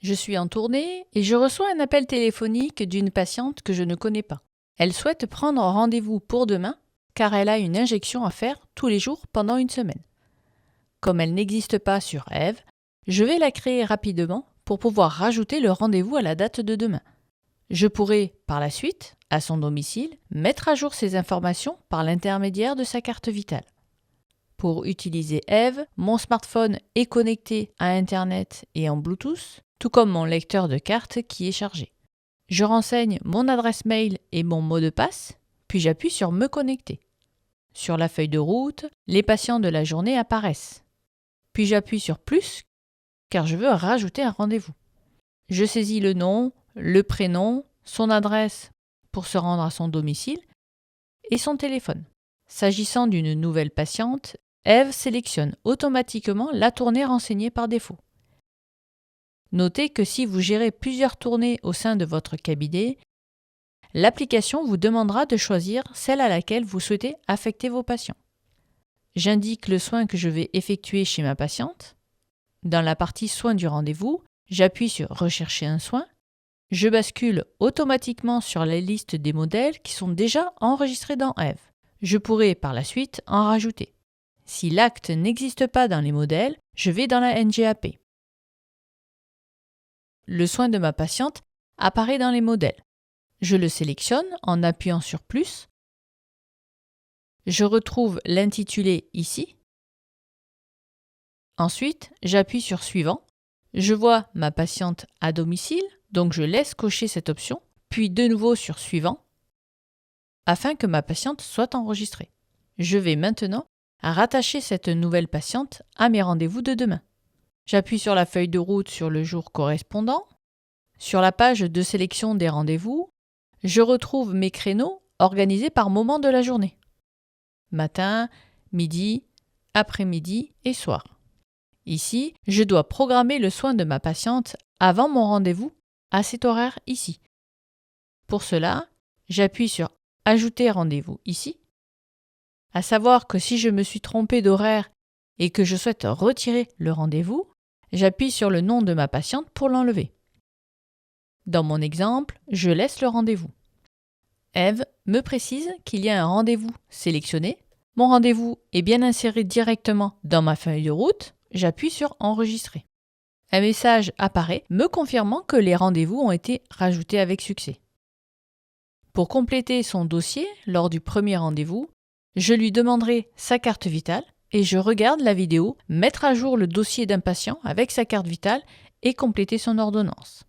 Je suis en tournée et je reçois un appel téléphonique d'une patiente que je ne connais pas. Elle souhaite prendre rendez-vous pour demain car elle a une injection à faire tous les jours pendant une semaine. Comme elle n'existe pas sur Eve, je vais la créer rapidement pour pouvoir rajouter le rendez-vous à la date de demain. Je pourrai, par la suite, à son domicile, mettre à jour ces informations par l'intermédiaire de sa carte vitale. Pour utiliser Eve, mon smartphone est connecté à Internet et en Bluetooth, tout comme mon lecteur de carte qui est chargé. Je renseigne mon adresse mail et mon mot de passe, puis j'appuie sur Me connecter. Sur la feuille de route, les patients de la journée apparaissent. Puis j'appuie sur Plus, car je veux rajouter un rendez-vous. Je saisis le nom, le prénom, son adresse pour se rendre à son domicile et son téléphone. S'agissant d'une nouvelle patiente, Eve sélectionne automatiquement la tournée renseignée par défaut. Notez que si vous gérez plusieurs tournées au sein de votre cabinet, l'application vous demandera de choisir celle à laquelle vous souhaitez affecter vos patients. J'indique le soin que je vais effectuer chez ma patiente. Dans la partie soins du rendez-vous, j'appuie sur Rechercher un soin. Je bascule automatiquement sur la liste des modèles qui sont déjà enregistrés dans Eve. Je pourrai par la suite en rajouter. Si l'acte n'existe pas dans les modèles, je vais dans la NGAP. Le soin de ma patiente apparaît dans les modèles. Je le sélectionne en appuyant sur Plus. Je retrouve l'intitulé ici. Ensuite, j'appuie sur Suivant. Je vois ma patiente à domicile, donc je laisse cocher cette option, puis de nouveau sur Suivant, afin que ma patiente soit enregistrée. Je vais maintenant rattacher cette nouvelle patiente à mes rendez-vous de demain. J'appuie sur la feuille de route sur le jour correspondant. Sur la page de sélection des rendez-vous, je retrouve mes créneaux organisés par moment de la journée. Matin, midi, après-midi et soir. Ici, je dois programmer le soin de ma patiente avant mon rendez-vous à cet horaire ici. Pour cela, j'appuie sur Ajouter rendez-vous ici. À savoir que si je me suis trompé d'horaire et que je souhaite retirer le rendez-vous, j'appuie sur le nom de ma patiente pour l'enlever. Dans mon exemple, je laisse le rendez-vous. Eve me précise qu'il y a un rendez-vous sélectionné. Mon rendez-vous est bien inséré directement dans ma feuille de route. J'appuie sur Enregistrer. Un message apparaît me confirmant que les rendez-vous ont été rajoutés avec succès. Pour compléter son dossier lors du premier rendez-vous, je lui demanderai sa carte vitale et je regarde la vidéo Mettre à jour le dossier d'un patient avec sa carte vitale et compléter son ordonnance.